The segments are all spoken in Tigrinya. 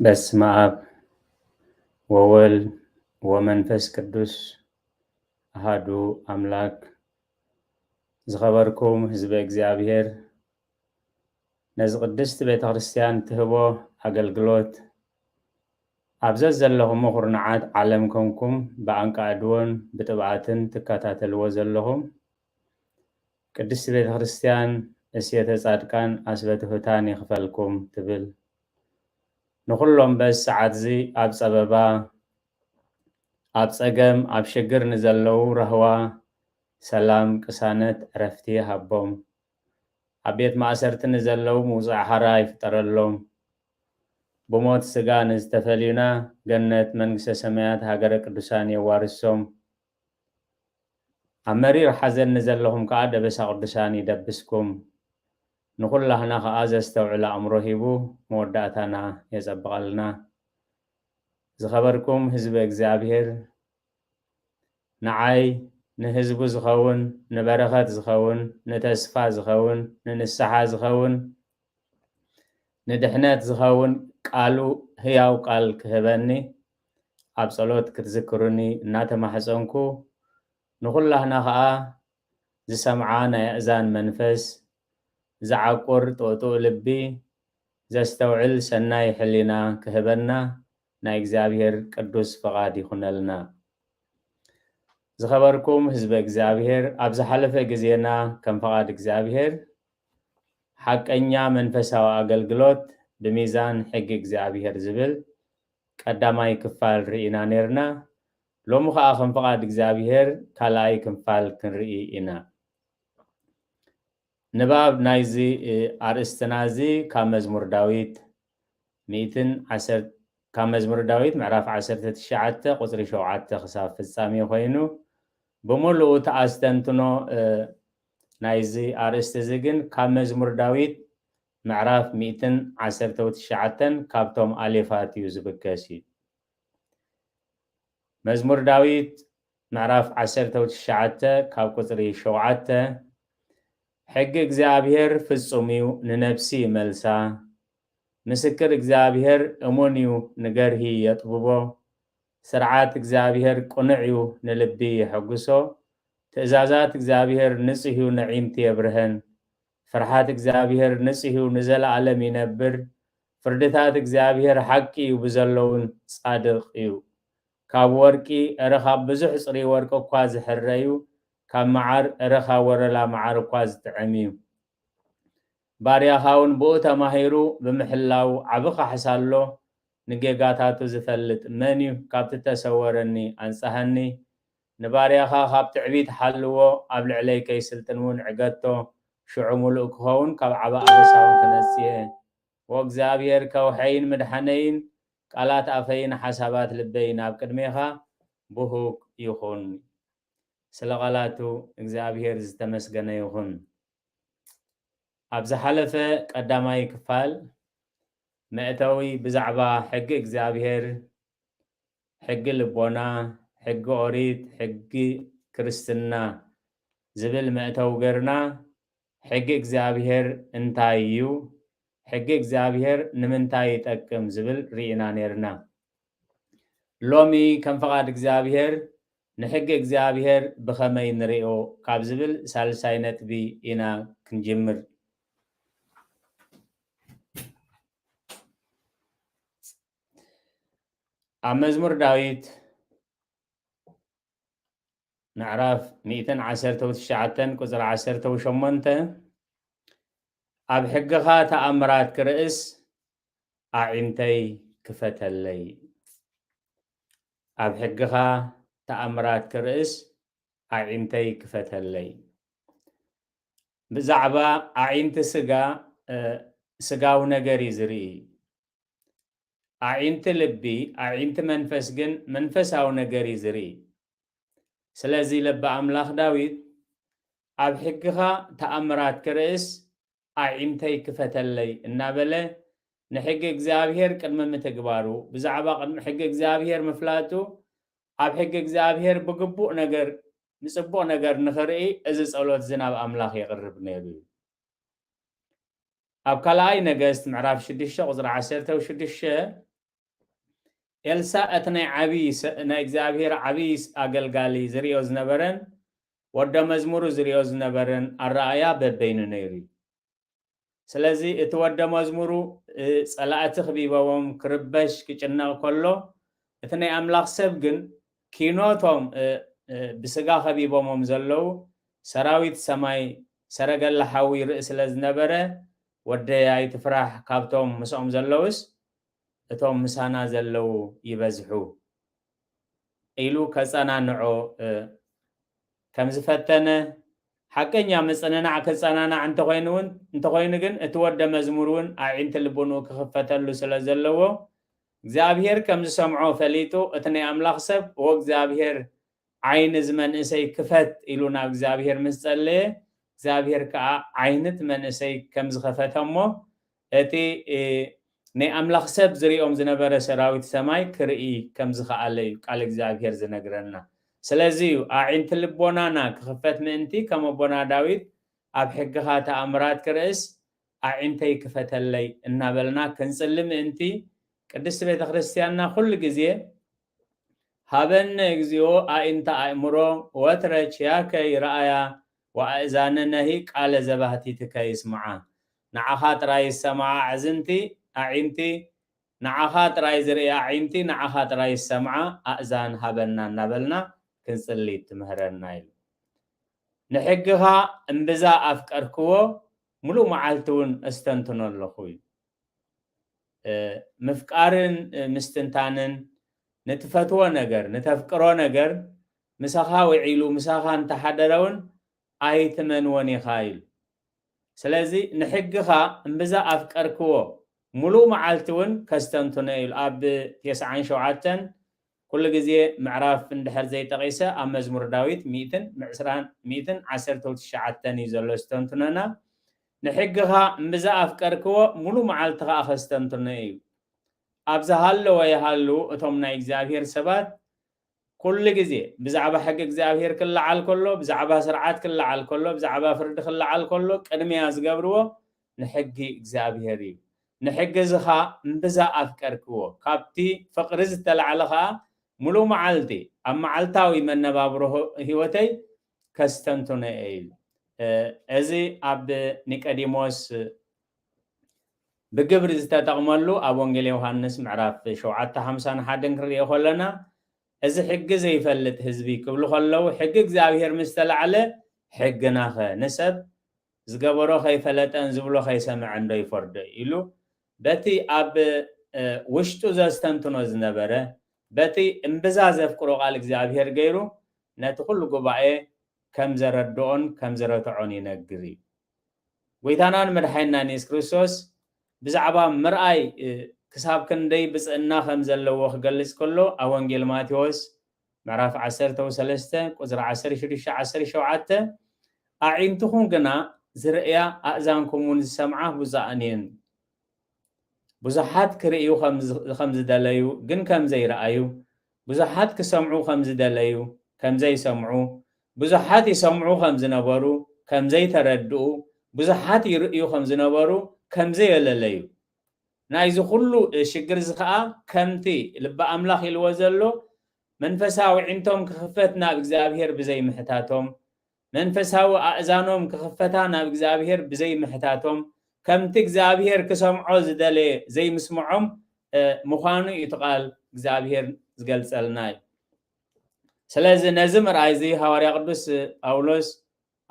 በስመ አብ ወወልድ ወመንፈስ ቅዱስ አሃዱ አምላክ። ዝኸበርኩም ህዝበ እግዚአብሔር ነዚ ቅድስቲ ቤተ ክርስቲያን ትህቦ አገልግሎት ኣብዘት ዘለኹም ኩርናዓት ዓለም ኮንኩም ብኣንቃዕድዎን ብጥብዓትን ትከታተልዎ ዘለኹም ቅድስቲ ቤተ ክርስቲያን እሴተ ጻድቃን ኣስበትሑታን ይኽፈልኩም ትብል ንኹሎም በዚ ሰዓት እዚ ኣብ ፀበባ ኣብ ፀገም ኣብ ሽግር ንዘለዉ ረህዋ ሰላም ቅሳነት ዕረፍቲ ሃቦም ኣብ ቤት ማእሰርቲ ንዘለዉ ምውፃእ ሓራ ይፍጠረሎም ብሞት ስጋ ንዝተፈልዩና ገነት መንግስተ ሰማያት ሃገረ ቅዱሳን የዋርሶም ኣብ መሪር ሓዘን ንዘለኹም ከዓ ደበሳ ቅዱሳን ይደብስኩም ንኩላህና ከዓ ዘስተውዕል ኣእምሮ ሂቡ መወዳእታና የፀብቐልና። ዝኸበርኩም ህዝቢ እግዚአብሔር ንዓይ ንህዝቡ ዝኸውን ንበረኸት ዝኸውን ንተስፋ ዝኸውን ንንስሓ ዝኸውን ንድሕነት ዝኸውን ቃሉ ህያው ቃል ክህበኒ ኣብ ጸሎት ክትዝክሩኒ እናተማሕፀንኩ ንኩላህና ከዓ ዝሰምዓ ናይ ኣእዛን መንፈስ ዝዓቁር ጥቕጡቕ ልቢ ዘስተውዕል ሰናይ ሕሊና ክህበና ናይ እግዚአብሔር ቅዱስ ፈቃድ ይኹነልና። ዝኸበርኩም ህዝበ እግዚአብሔር ኣብ ዝሓለፈ ግዜና ከም ፈቃድ እግዚአብሔር ሓቀኛ መንፈሳዊ ኣገልግሎት ብሚዛን ሕጊ እግዚአብሔር ዝብል ቀዳማይ ክፋል ርኢና ነርና። ሎሚ ከዓ ከም ፈቃድ እግዚአብሔር ካልኣይ ክፋል ክንርኢ ኢና። ንባብ ናይዚ ኣርእስትና እዚ ካብ መዝሙር ዳዊት ካብ መዝሙር ዳዊት ምዕራፍ 19 ቁፅሪ 7 ክሳብ ፍጻሜ ኮይኑ ብምሉኡ ተኣስተንትኖ ናይዚ ኣርእስቲ እዚ ግን ካብ መዝሙር ዳዊት ምዕራፍ 119 ካብቶም ኣሌፋት እዩ ዝብገስ እዩ። መዝሙር ዳዊት ምዕራፍ 19 ካብ ቁፅሪ 7 ሕጊ እግዚአብሔር ፍጹም እዩ ንነፍሲ ይመልሳ ምስክር እግዚአብሔር እሙን እዩ ንገርሂ የጥብቦ ስርዓት እግዚአብሔር ቁኑዕ እዩ ንልቢ የሐጉሶ ትእዛዛት እግዚአብሔር ንጽህ እዩ ነዒምቲ የብርህን ፍርሃት እግዚአብሔር ንጽህ እዩ ንዘለዓለም ይነብር ፍርድታት እግዚአብሔር ሓቂ እዩ ብዘለውን ጻድቕ እዩ ካብ ወርቂ እረ ካብ ብዙሕ ጽሪ ወርቂ እኳ ዝሕረ እዩ ካብ መዓር እረ ካብ ወረላ መዓር እኳ ዝጥዕም እዩ ባርያኻ እውን ብኡ ተማሂሩ ብምሕላው ዓብ ካሕሳሎ ንጌጋታቱ ዝፈልጥ መን እዩ ካብቲ ተሰወረኒ ኣንጻሃኒ ንባርያኻ ካብ ትዕቢት ሓልዎ ኣብ ልዕለይ ከይስልጥን እውን ዕገቶ ሽዑ ሙሉእ ክኸውን ካብ ዓበ ኣበሳውን ክነጽየ ወእግዚአብሔር ከውሐይን ምድሓነይን ቃላት ኣፈይን ሓሳባት ልበይ ናብ ቅድሜኻ ብሁቅ ይኹን። ስለ ቃላቱ እግዚአብሔር ዝተመስገነ ይኹን። ኣብ ዝሓለፈ ቀዳማይ ክፋል መእተዊ ብዛዕባ ሕጊ እግዚአብሔር ሕጊ ልቦና ሕጊ ኦሪት ሕጊ ክርስትና ዝብል መእተዊ ገርና ሕጊ እግዚአብሔር እንታይ እዩ ሕጊ እግዚአብሔር ንምንታይ ይጠቅም ዝብል ርኢና ነርና። ሎሚ ከም ፈቃድ እግዚአብሔር ንሕጊ እግዚአብሔር ብኸመይ ንሪኦ ካብ ዝብል ሳልሳይ ነጥቢ ኢና ክንጅምር። ኣብ መዝሙር ዳዊት ምዕራፍ 119 ቁፅሪ 18 ኣብ ሕግኻ ተኣምራት ክርእስ ኣዒንተይ ክፈተለይ ኣብ ሕግኻ ተኣምራት ክርእስ ኣዒንተይ ክፈተለይ ብዛዕባ ኣዒንቲ ስጋዊ ነገር እዩ ዝርኢ ኣዒንቲ ልቢ ኣዒንቲ መንፈስ ግን መንፈሳዊ ነገር እዩ ዝርኢ ስለዚ ልቢ ኣምላኽ ዳዊት ኣብ ሕግኻ ተኣምራት ክርእስ ኣዒንተይ ክፈተለይ እናበለ ንሕጊ እግዚአብሔር ቅድሚ ምትግባሩ ብዛዕባ ቅድሚ ሕጊ እግዚአብሔር ምፍላጡ ኣብ ሕጊ እግዚአብሔር ብግቡእ ነገር ንጽቡቕ ነገር ንኽርኢ እዚ ጸሎት ዝናብ ኣምላኽ የቕርብ ነይሩ እዩ። ኣብ ካልኣይ ነገስት ምዕራፍ 6 ቁፅሪ 16 ኤልሳዕ እትናይ ዓብይ ናይ እግዚኣብሔር ዓብይ ኣገልጋሊ ዝርዮ ዝነበረን ወደ መዝሙሩ ዝርዮ ዝነበረን ኣረኣያ በበይኑ ነይሩ እዩ። ስለዚ እቲ ወደ መዝሙሩ ጸላእቲ ክቢበዎም ክርበሽ ክጭነቕ ከሎ እቲ ናይ ኣምላኽ ሰብ ግን ኪኖቶም ብስጋ ከቢቦሞም ዘለው ሰራዊት ሰማይ ሰረገላ ሓዊ ርእሲ ስለ ዝነበረ ወደያይ ትፍራሕ ካብቶም ምስኦም ዘለውስ እቶም ምሳና ዘለው ይበዝሑ ኢሉ ከጸናንዖ ከም ዝፈተነ ሓቀኛ ምጽንናዕ ከጸናናዕ እንተኮይኑ ግን እቲ ወደ መዝሙር እውን ኣዒንቲ ልቡኑ ክኽፈተሉ ስለ ዘለዎ እግዚአብሔር ከም ዝሰምዖ ፈሊጡ እቲ ናይ ኣምላኽ ሰብ እግዚአብሔር ዓይኒ ዝመንእሰይ ክፈት ኢሉ ናብ እግዚአብሔር ምስ ጸለየ እግዚአብሔር ከዓ ዓይነት መንእሰይ ከም ዝኸፈተሞ እቲ ናይ ኣምላኽ ሰብ ዝሪኦም ዝነበረ ሰራዊት ሰማይ ክርኢ ከም ዝኸኣለ እዩ ቃል እግዚአብሔር ዝነግረና። ስለዚ ኣዒንቲ ልቦናና ክኽፈት ምእንቲ ከም ኣቦና ዳዊት ኣብ ሕግኻ ተኣምራት ክርእስ ኣዒንተይ ክፈተለይ እናበልና ክንጽሊ ምእንቲ ቅድስት ቤተ ክርስቲያንና ኩሉ ግዜ ሃበነ እግዚኦ ኣኢንተ ኣእምሮ ወትረ ችያከ ይረአያ ወኣእዛነነሂ ቃለ ዘባህቲትከ ይስምዓ ንዓኻ ጥራይ ዝሰምዓ ኣዕዝንቲ ኣዒንቲ ንዓኻ ጥራይ ዝርእያ ኣዒንቲ ንዓኻ ጥራይ ዝሰምዓ ኣእዛን ሃበና እናበልና ክንጽሊ ትምህረና ኢሉ ንሕግኻ እምብዛ ኣፍቀርክዎ ሙሉእ መዓልቲ እውን እስተንትኖ ኣለኹ እዩ። ምፍቃርን ምስትንታንን ንትፈትዎ ነገር ንተፍቅሮ ነገር ምሳኻ ውዒሉ ምሳኻ እንተሓደረውን ኣይትመንዎን ኢኻ ኢሉ። ስለዚ ንሕግኻ እምብዛ ኣፍቀርክዎ ሙሉእ መዓልቲ እውን ከስተንትኖ ኢሉ ኣብ 97 ኩሉ ግዜ ምዕራፍ እንድሕር ዘይጠቂሰ ኣብ መዝሙር ዳዊት 119 እዩ ዘሎ ዝተንትነና ንሕግኻ እምብዛ ኣፍቀርክዎ ሙሉእ መዓልቲ ከዓ ከስተንትኖ እዩ። ኣብ ዝሃለወ ይሃሉ እቶም ናይ እግዚኣብሔር ሰባት ኩሉ ግዜ ብዛዕባ ሕጊ እግዚኣብሔር ክለዓል ከሎ ብዛዕባ ስርዓት ክለዓል ከሎ ብዛዕባ ፍርዲ ክለዓል ከሎ ቅድሚያ ዝገብርዎ ንሕጊ እግዚኣብሔር እዩ። ንሕጊ ዝኻ እምብዛ ኣፍቀርክዎ ካብቲ ፍቅሪ ዝተለዓለ ከዓ ሙሉእ መዓልቲ ኣብ መዓልታዊ መነባብሮ ሂወተይ ከስተንትኖ እዩ። እዚ ኣብ ኒቆዲሞስ ብግብሪ ዝተጠቕመሉ ኣብ ወንጌል ዮሃንስ ምዕራፍ 7:51 ክንሪኦ ከለና እዚ ሕጊ ዘይፈልጥ ህዝቢ ክብሉ ከለው ሕጊ እግዚኣብሔር ምስ ተለዓለ ሕግናኸ ንሰብ ዝገበሮ ከይፈለጠን ዝብሎ ከይሰምዐን ዶ ይፈርዶ ኢሉ በቲ ኣብ ውሽጡ ዘስተንትኖ ዝነበረ በቲ እምብዛ ዘፍቅሮ ቃል እግዚኣብሔር ገይሩ ነቲ ኩሉ ጉባኤ ከም ዘረድኦን ከም ዘረትዖን ይነግር እዩ። ጎይታናን መድሓኒናን ኢየሱስ ክርስቶስ ብዛዕባ ምርኣይ ክሳብ ክንደይ ብፅዕና ከም ዘለዎ ክገልጽ ከሎ ኣብ ወንጌል ማቴዎስ ምዕራፍ 13 ቁፅሪ 16-17 ኣዒንትኹም ግና ዝርእያ ኣእዛንኩም እውን ዝሰምዓ ብዙኣን እየን ብዙሓት ክርእዩ ከም ዝደለዩ ግን ከም ዘይረኣዩ ብዙሓት ክሰምዑ ከም ዝደለዩ ከም ዘይሰምዑ ብዙሓት ይሰምዑ ከም ዝነበሩ ከም ዘይተረድኡ ብዙሓት ይርእዩ ከም ዝነበሩ ከም ዘይለለዩ ናይዚ ኩሉ ሽግር እዚ ከዓ ከምቲ ልበ ኣምላኽ ኢልዎ ዘሎ መንፈሳዊ ዒንቶም ክኽፈት ናብ እግዚኣብሔር ብዘይምሕታቶም መንፈሳዊ ኣእዛኖም ክኽፈታ ናብ እግዚኣብሔር ብዘይምሕታቶም ከምቲ እግዚኣብሔር ክሰምዖ ዝደለየ ዘይምስምዖም ምዃኑ እዩ እቲ ቃል እግዚኣብሔር ዝገልጸልና እዩ። ስለዚ ነዚ ምርኣይ እዚ ሃዋርያ ቅዱስ ጳውሎስ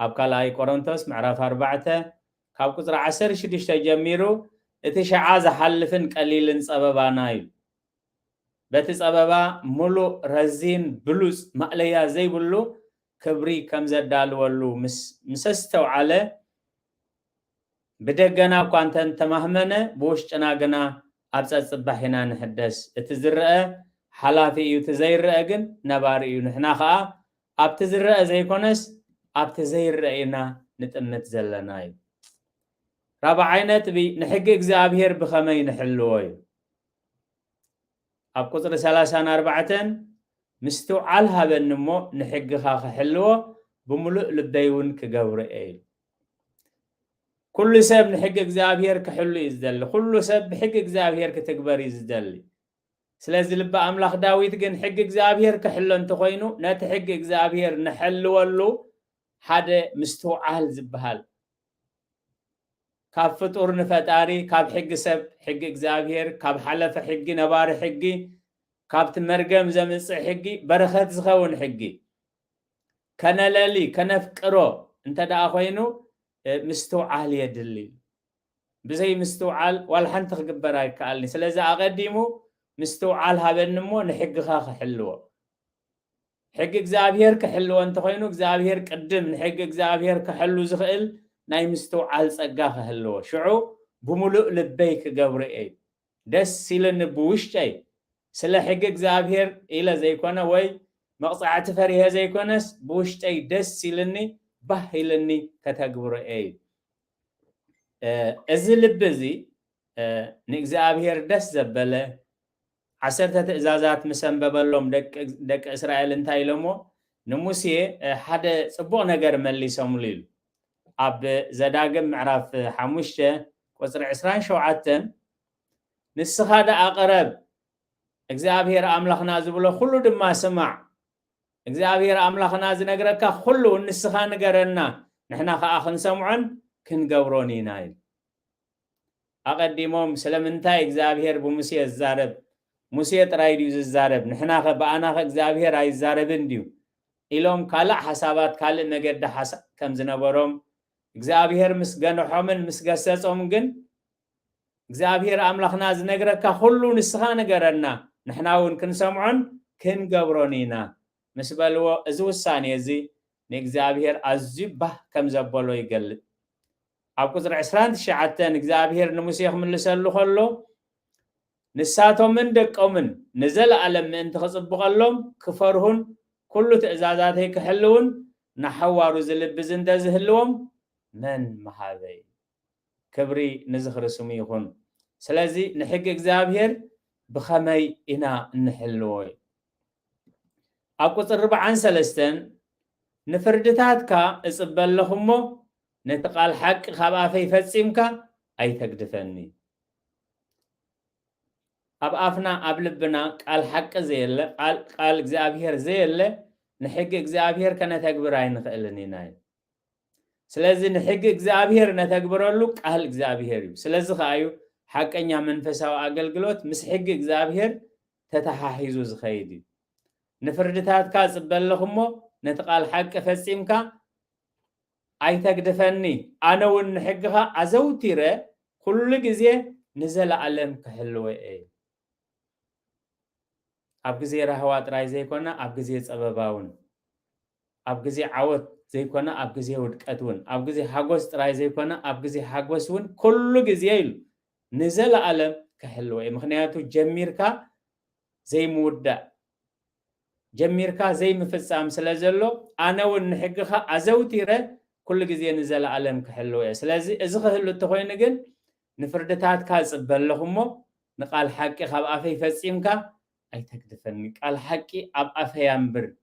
ኣብ ካልኣይ ቆሮንቶስ ምዕራፍ 4 ካብ ቁፅሪ 16 ጀሚሩ እቲ ሸዓ ዝሓልፍን ቀሊልን ፀበባና እዩ። በቲ ፀበባ ሙሉእ ረዚን ብሉፅ ማእለያ ዘይብሉ ክብሪ ከም ዘዳልወሉ ምስ ዝተውዓለ ብደገና እኳ እንተማህመነ ብውሽጥና ግና ኣብ ፀፅባሕ ኢና ንሕደስ እቲ ዝርአ ሓላፊ እዩ እቲ ዘይርአ ግን ነባሪ እዩ። ንሕና ከዓ ኣብቲ ዝርአ ዘይኮነስ ኣብቲ ዘይርአ ኢና ንጥምት ዘለና እዩ። ራብዓይ ነጥቢ ንሕጊ እግዚኣብሔር ብኸመይ ንሕልዎ እዩ። ኣብ ቁፅሪ 34 ምስትውዓል ሃበኒ እሞ ንሕግኻ ክሕልዎ ብምሉእ ልበይ እውን ክገብሮ እዩ። ኩሉ ሰብ ንሕጊ እግዚኣብሔር ክሕሉ እዩ ዝደሊ ኩሉ ሰብ ብሕጊ እግዚኣብሔር ክትግበር እዩ ዝደሊ سلازي لبا أملاخ داويت جن حق إجزابير كحلو أنت خوينو نات حق إجزابير نحلو ولو حدا مستوعال زبهال كاب فطور نفتاري كاب حق سب حق إجزابير كاب حلف حقي نبار حقي كاب تمرقم زمس حقي برخت زخون حقي كان لالي كان فكرو انت دا خوينو مستوعال يدلي بزي مستوعال والحن تخبراي كالني سلازي اقديمو مستوعال هابنمو نحقخا خحلو حق اغزابير كحلو انت خوينو اغزابير قدم نحق اغزابير كحلو زخيل ناي مستوعال صقا خحلو شعو بملؤ لبيك قبرئي دس سيلن بوشتي سلا حق اغزابير الى زي كونه وي مقصعة فريها زي كونس بوشتي دس سيلني بحيلني كتغبرئي ازل بزي نغزابير دس زبله عسرت تأزازات مسنببلهم دك إسرائيل انتاي لمو نموسي حدا صبوغ نگر ملي سموليل أب زداقم معرف حموشة وزر عسران شوعاتن نسخادة أقرب اغزابير أملخنا زبولو خلو دما سمع اغزابير أملخنا زنقركا خلو نسخا نقرنا نحنا خاخن سمعن كن قوروني نايل أقدمهم سلمنتاي اغزابير بموسي الزارب موسى ترايديو الزارب نحنا بأنا اغزابير اي الزاربن ديو إلهم كالا حسابات كالا نقد حساب كم زنبروم اغزابير مسغنو حمن مسغسصوم جن اغزابير أملخنا زنقركا خلو نسخا نقرنا نحنا ون كنسمعن كن قبرونينا مسبلو ازو الثاني زي نغزابير ازبه كم زبلو يقلد أبكزر عسران شعتن اغزابير نموسيخ من لسلو خلو نساتهم من دقومن نزل على من تخصبقلهم كفرهن كل تأزازات هيك حلون نحوارو زلب زندز هلوم من محاذي كبري نزخر سميخون سلازي نحق اغزابير بخمي إنا نحلوي أبقص الربعان سلستن نفردتاتكا اصبال لخمو نتقال حق خبا في فتسيمكا أي تقدفني أب أفنا أبلبنا قال حق زيله قال إغزابير زيله نحق إغزابير كان تكبراين خلني ناي سلازي نحق إغزابير نتكبرلو قال إغزابير سلازي خايو حقنيا منفساو أقلقلوت مس حق إغزابير تتحاحيزو زخيدي نفردتات كاز بلخمو نتقال حق فسيمكا أي تقدفني أنا ونحقها أزوتيره كل جزيه نزل علم كحلوة إيه أبغزي رهوات راي زي كنا أبغزي صباباون أبغزي عوت زي كنا أبغزي ودقتون أبغزي حغوس راي زي كنا أبغزي حغوسون كل جزيل نزل علم كحلوة مخنياتو جميركا زي مودا جميركا زي مفصام سلازلو أنا ونحقها أزوتيره كل جزيه نزل علم كحلوة سلازي ازخهلو تخوين جن نفردتات كاز بلهمو نقال حقي خاب أفي فسيمكا أي تكدفني قال حقي أب أفي ينبر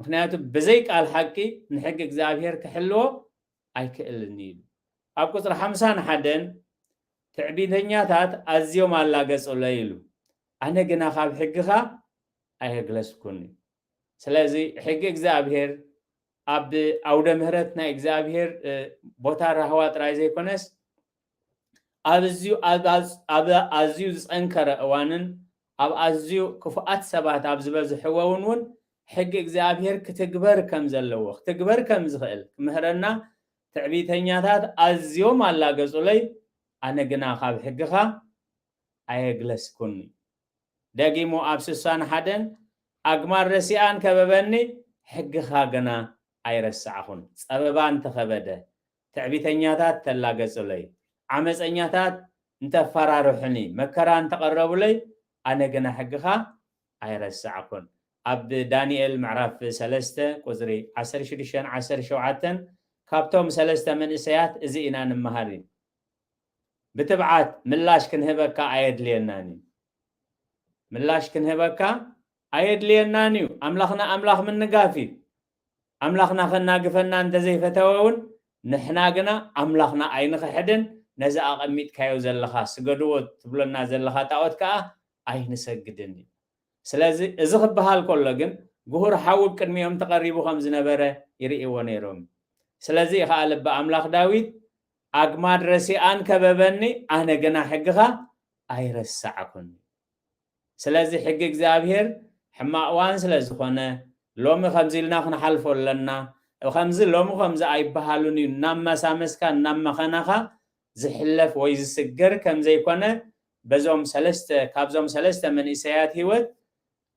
مخنياتو بزيك قال حقي نحق إغزابير كحلو أي كإلنيل أب قصر حمسان حدن تعبيدنياتات أزيو مالاقس أوليلو أنا قنا خاب حقها أي أقلسكوني سلازي حق إغزابير أب أود مهرتنا إغزابير بوتار رهوات رايزي كونس أزيو زنكر أوانن أب أزيو كفؤات سبات أب زبز حوونون حق إغزابير كتكبر كم زلوخ تكبر كم زخيل مهرنا تعبيتنياتات أزيو مالا قصولي أنا قنا خاب حقها أيقلس كوني داقيمو أبسسان حدن أقمار رسيان كببني حقها قنا أيرسعخون سببان تخبده تعبيتنياتات تلا قصولي عمس أنياتات انت فراروحني مكران تقربوا لي أنا قنا حقها أيرسعكم عبد دانيال معرف سلسته قزري 10 شريشان 10 شوعاتن كابتوم سلسته من إسيات إزينا نمهارين بتبعات ملاش كنهبكا عيد ليناني ملاش كنهبكا عيد لينانيو أملاخ من نقافي أملاخنا خنا قفنا انت زي فتوون نحنا قنا أملاخنا عينخ حدن نزا أقميت كايو زلخا سقدوت تبلنا زلخا تاوت كا ኣይንሰግድን ስለዚህ እዚ ክበሃል ከሎ ግን ጉሁር ሓውብ ቅድሚኦም ተቐሪቡ ከም ዝነበረ ይርእይዎ ነይሮም ስለዚህ ከዓ ልበ ኣምላኽ ዳዊት ኣግማድ ረሲኣን ከበበኒ ኣነ ገና ሕግኻ ኣይረሳዕኩን ስለዚህ ሕጊ እግዚኣብሔር ሕማቅ እዋን ስለ ዝኾነ ሎሚ ከምዚ ኢልና ክንሓልፎ ኣለና ከምዚ ሎሚ ከምዚ ኣይበሃሉን እዩ እናመሳመስካ እናመኸናኻ ዝሕለፍ ወይ ዝስገር ከምዘይኮነ በዞም ካብዞም ሰለስተ መንእሰያት ሂወት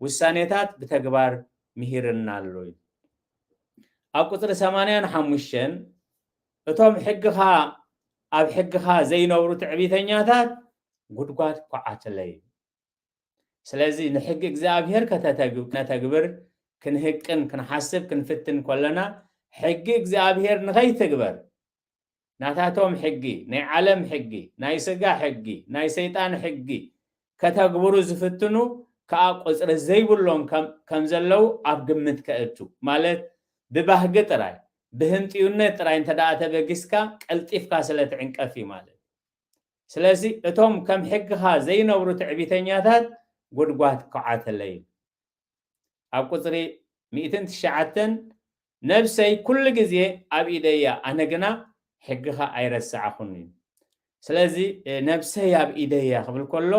ውሳኔታት ብተግባር ምሂርና ኣሎ እዩ ኣብ ቁፅሪ 85 እቶም ሕግኻ ኣብ ሕግኻ ዘይነብሩ ትዕቢተኛታት ጉድጓድ ኳዓተለይ ስለዚ ንሕጊ እግዚኣብሔር ከተግብር ክንህቅን ክንሓስብ ክንፍትን ከለና ሕጊ እግዚኣብሔር ንኸይትግበር ናታቶም ሕጊ ናይ ዓለም ሕጊ ናይ ስጋ ሕጊ ናይ ሰይጣን ሕጊ ከተግብሩ ዝፍትኑ ከዓ ቁፅሪ ዘይብሎም ከም ዘለው ኣብ ግምት ከእቱ ማለት ብባህጊ ጥራይ ብህንጥዩነት ጥራይ እንተደኣ ተበጊስካ ቀልጢፍካ ስለ ትዕንቀፍ እዩ ማለት ስለዚ እቶም ከም ሕግኻ ዘይነብሩ ትዕቢተኛታት ጉድጓድ ከዓተለይ ኣብ ቁፅሪ 109 ነብሰይ ኩሉ ግዜ ኣብ ኢደያ ኣነ ግና ሕግኻ ኣይረሳዕኹን እዩ ስለዚ ነብሰይ ኣብ ኢደያ ክብል ከሎ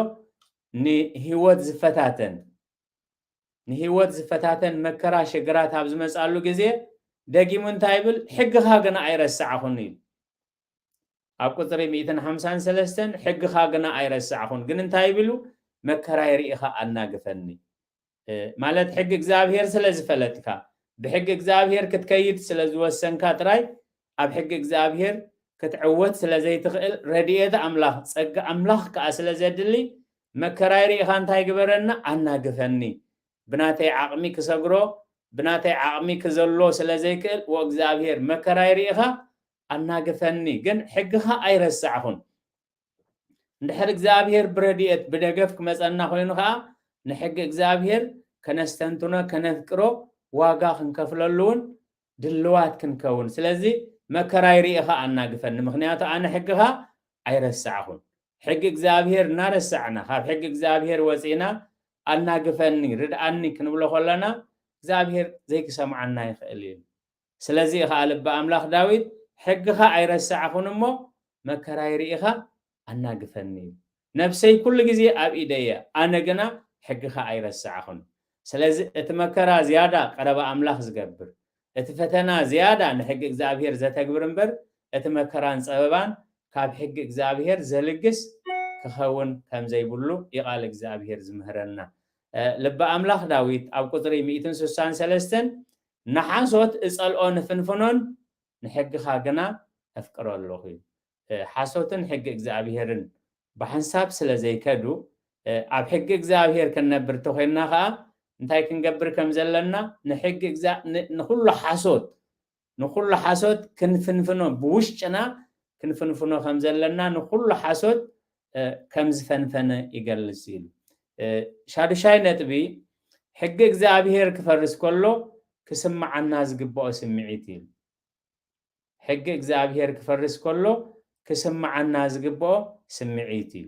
ንህይወት ዝፈታተን መከራ ሽግራት ኣብ ዝመፃሉ ግዜ ደጊሙ እንታይ ይብል ሕግኻ ግና ኣይረሳዕኹን እዩ ኣብ ቁፅሪ 153 ሕግኻ ግና ኣይረሳዕኹን ግን እንታይ ይብሉ መከራ ይርኢኻ ኣናግፈኒ ማለት ሕጊ እግዚኣብሔር ስለ ዝፈለጥካ ብሕጊ እግዚኣብሔር ክትከይድ ስለ ዝወሰንካ ጥራይ ኣብ ሕጊ እግዚኣብሔር ክትዕወት ስለ ዘይትኽእል ረድኤት ኣምላኽ ፀጋ ኣምላኽ ከዓ ስለ ዘድሊ መከራ ይርኢኻ እንታይ ግበረና ኣናግፈኒ ብናተይ ዓቕሚ ክሰግሮ ብናተይ ዓቕሚ ክዘሎ ስለ ዘይክእል ወእግዚኣብሔር መከራ ይርኢኻ ኣናግፈኒ ግን ሕግኻ ኣይረሳዕኹን እንድሕር እግዚኣብሔር ብረድኤት ብደገፍ ክመፀና ኮይኑ ከዓ ንሕጊ እግዚኣብሔር ከነስተንትኖ ከነፍቅሮ ዋጋ ክንከፍለሉ እውን ድልዋት ክንከውን ስለዚ መከራ ይርኢኻ ኣናግፈኒ ምክንያቱ ኣነ ሕግኻ ኣይረሳዕኹን ሕጊ እግዚኣብሔር እናረሳዕና ካብ ሕጊ እግዚኣብሔር ወፂና ኣናግፈኒ ርድኣኒ ክንብሎ ከለና እግዚኣብሔር ዘይክሰምዓና ይኽእል እዩ ስለዚ ከዓ ልበ ኣምላኽ ዳዊት ሕግኻ ኣይረሳዕኹን እሞ መከራ ይርኢኻ ኣናግፈኒ እዩ ነብሰይ ኩሉ ግዜ ኣብ ኢደየ ኣነ ግና ሕግኻ ኣይረሳዕኹን ስለዚ እቲ መከራ ዝያዳ ቀረባ ኣምላኽ ዝገብር እቲ ፈተና ዝያዳ ንሕጊ እግዚኣብሔር ዘተግብር እምበር እቲ መከራን ፀበባን ካብ ሕጊ እግዚኣብሔር ዘልግስ ክኸውን ከም ዘይብሉ ይቃል እግዚኣብሔር ዝምህረና ልበ ኣምላኽ ዳዊት ኣብ ቁፅሪ 163 ንሓሶት እፀልኦ ንፍንፍኖን ንሕግኻ ግና ኣፍቅሮ ኣለኹ እዩ ሓሶትን ሕጊ እግዚኣብሔርን ብሓንሳብ ስለ ዘይከዱ ኣብ ሕጊ እግዚኣብሔር ክንነብር ተኮይንና ከዓ እንታይ ክንገብር ከም ዘለና ንኩሉ ሓሶት ክንፍንፍኖ ብውሽጭና ክንፍንፍኖ ከም ዘለና ንኩሉ ሓሶት ከም ዝፈንፈነ ይገልጽ ኢሉ ሻድሻይ ነጥቢ ሕጊ እግዚኣብሔር ክፈርስ ከሎ ክስምዓና ዝግብኦ ስምዒት እዩ ሕጊ እግዚኣብሔር ክፈርስ ከሎ ክስምዓና ዝግብኦ ስምዒት እዩ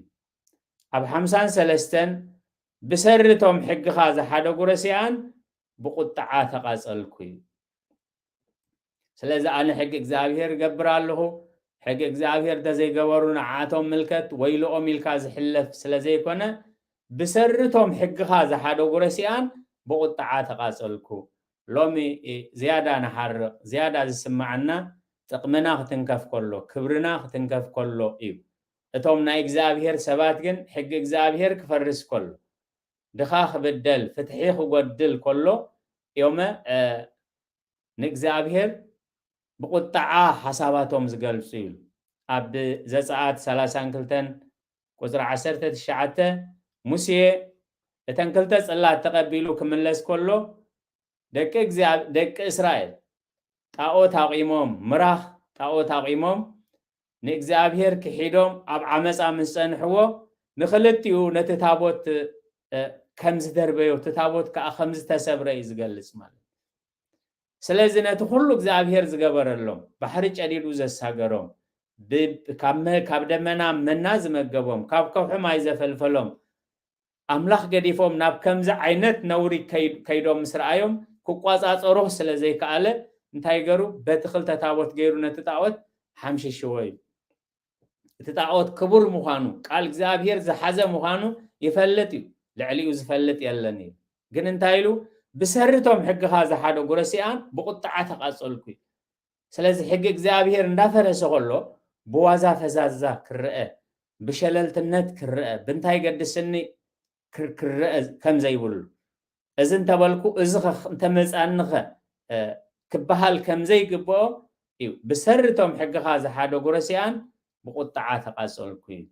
ኣብ 53 ብሰርቶም ሕግኻ ዝሓደጉ ረሲኣን ብቁጣዓ ተቃፀልኩ እዩ ስለዚ ኣነ ሕጊ እግዚኣብሔር ገብር ኣለኹ ሕጊ እግዚኣብሔር ተዘይገበሩ ንዓቶም ምልከት ወይልኦም ኢልካ ዝሕለፍ ስለ ዘይኮነ ብሰርቶም ሕግኻ ዝሓደጉ ረሲኣን ብቁጣዓ ተቃፀልኩ ሎሚ ዝያዳ ንሓርቕ ዝያዳ ዝስማዓና ጥቕምና ክትንከፍ ከሎ ክብርና ክትንከፍ ከሎ እዩ እቶም ናይ እግዚኣብሔር ሰባት ግን ሕጊ እግዚኣብሔር ክፈርስ ከሎ ድኻ ክብደል ፍትሒ ክጎድል ከሎ ዮመ ንእግዚኣብሔር ብቁጣዓ ሓሳባቶም ዝገልጹ እዩ ኣብ ዘፀአት 32 ቁፅሪ 19 ሙሴ እተን ክልተ ፅላት ተቐቢሉ ክምለስ ከሎ ደቂ እስራኤል ጣዖት ኣቂሞም ምራኽ ጣዖት ኣቂሞም ንእግዚኣብሔር ክሒዶም ኣብ ዓመፃ ምስ ፀንሕዎ ንክልቲኡ ነቲ ታቦት ከም ዝደርበዮ እቲ ታቦት ከዓ ከም ዝተሰብረ እዩ ዝገልጽ ማለት ስለዚ ነቲ ኩሉ እግዚኣብሔር ዝገበረሎም ባሕሪ ጨዲዱ ዘሳገሮም ካብ ደመና መና ዝመገቦም ካብ ከውሒ ማይ ዘፈልፈሎም أملاخ قديفهم ناب كمزة عينت نوري كيدوم مسرعيهم كقواصات أروح سلزي كأله انتهي قرو بتخل تتعوت غيرو نتتعوت حمش شوي تتعوت كبر مخانو قال እግዚአብሔር زحزة مخانو يفلتي لعليو زفلت يلني ግን انتايلو بسرتهم حق هذا حادو قرسيان بقطعة تقاصلكوي سلازي حق እግዚአብሔር እንዳፈረሰ ሁሉ بوازا فزازا كرئه بشللتነት كرئه بنتاي قدسني كرئه كم زي يقولوا اذن تبالكو ازخ انت مصانخه كبحال كم زي قبو بسرتهم حق هذا حادو قرسيان بقطعة تقاصلكوي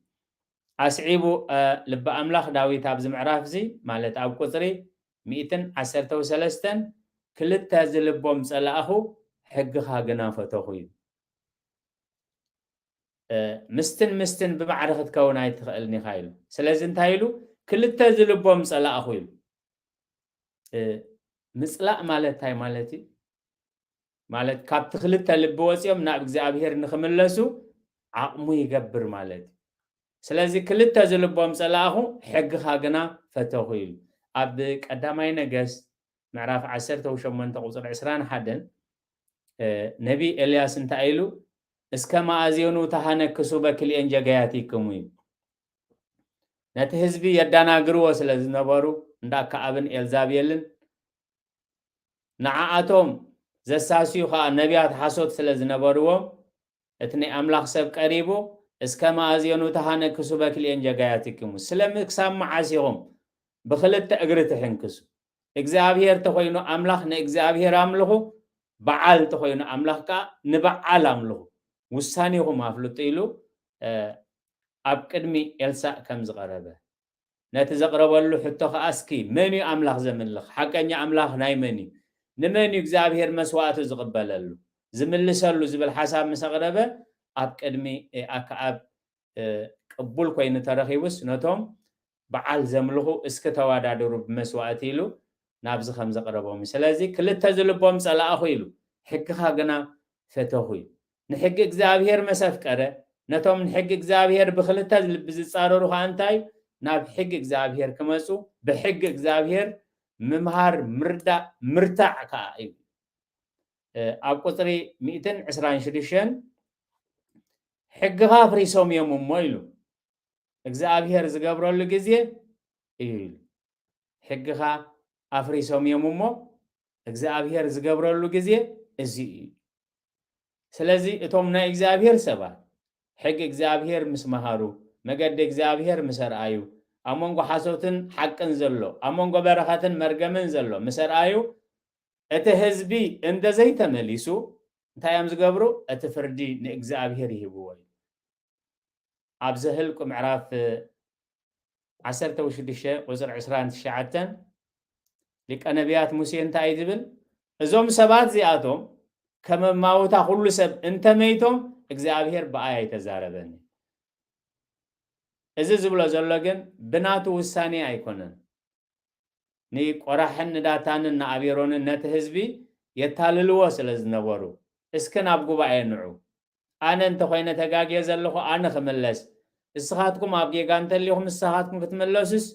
أسعيبو لب أملاخ داويت أبز معراف زي مالت أب قطري 113 كلتا زلبوم صلاحو حقها قنافته خوي مستن بمعرفة كوناي تخلني خايلو سلازن تايلو كلتا زلبوم صلاحو مصلاء مالت هاي مالتي مالت كاب تخلتا لب وصيوم ناب እግዚአብሔር نخملسو عقمو يقبر مالتي سلازي كلتا زلبوم صلاحو حقها قنا فتوخيل أب قداماي نغس معراف 18 قصر 21 نبي إلياس انت قايلو اسكما ازيونو تهانكسو بكلين جغياتيكم نت حزبي يداناغرو سلازنبرو اندا كابن إلزابيلن نعاتهم زساسيو خا نبيات حسوت سلازنبرو اتني املاخ سب قريبو اسكما ازيونو تهانكسو بكلين جغياتيكم سلمك سامعاسيهم بخلت اجر تحنكسو እግዚአብሔር ተኮይኑ አምላኽ ነእግዚአብሔር አምልኹ በዓል ተኮይኑ አምላኽ ካ ንበዓል አምልኹ ውሳኔኹም አፍልጡ ኢሉ ኣብ ቅድሚ ኤልሳዕ ከም ዝቀረበ ነቲ ዘቅረበሉ ሕቶ ካ እስኪ መን እዩ አምላኽ ዘምልኽ ሓቀኛ አምላኽ ናይ መን እዩ ንመን እዩ እግዚአብሔር መስዋዕቱ ዝቅበለሉ ዝምልሰሉ ዝብል ሓሳብ ምስ ኣቅረበ ኣብ ቅድሚ ኣክዓብ ቅቡል ኮይኑ ተረኺቡስ ነቶም በዓል ዘምልኹ እስከ ተዋዳደሩ በመስዋዕት ኢሉ نابز خمسة قربهم سلازي كل تزلبهم صلاة خيلو حقها جنا فتوخي نحق إجزابير مساف كره نتوم نحق إجزابير بخل تزلب بزصار روح أنتاي ناب حق إجزابير كمسو بحق إجزابير ممهار مردا مرتع كاي أقطري 220 حقها فريسوم يوم مويلو إجزابير زقبرو لجزية إيه حقها أفريسوم يومو እግዚአብሔር ዝገብረሉ ጊዜ እዚ ስለዚህ እቶምና እግዚአብሔር ሰባ ሕግ እግዚአብሔር ምስመሃሩ መገደ እግዚአብሔር ምሰርአዩ አሞንጎ ሐሶትን ሐቅን ዘሎ አሞንጎ በረኻትን መርገምን ዘሎ ምሰርአዩ እቲ ህዝቢ እንደዘይ ተመሊሱ እንታይም ዝገብሩ እቲ ፍርዲ ንእግዚአብሔር ይህብዎ ኣብዘህልቁ ምዕራፍ 16 ቁጥር 29 لك نبيات موسى انت ايدبل ازوم سبات زياتهم كما ماوتا كل سب انت ميتهم እግዚአብሔር በአያ ተዛረበን እዚ ዝብሎ ዘሎ ግን ብናቱ ውሳኔ አይኮነን ኒ ቆራሕን ዳታንን ናአቢሮንን ነተ ህዝቢ የታልልዎ ስለዝነበሩ እስከ ናብ ጉባኤ ንዑ አነ እንተ ኮይነ ተጋግየ ዘለኹ አነ ክምለስ እስኻትኩም ኣብ ጌጋ እንተልኹም እስኻትኩም ክትመለሱስ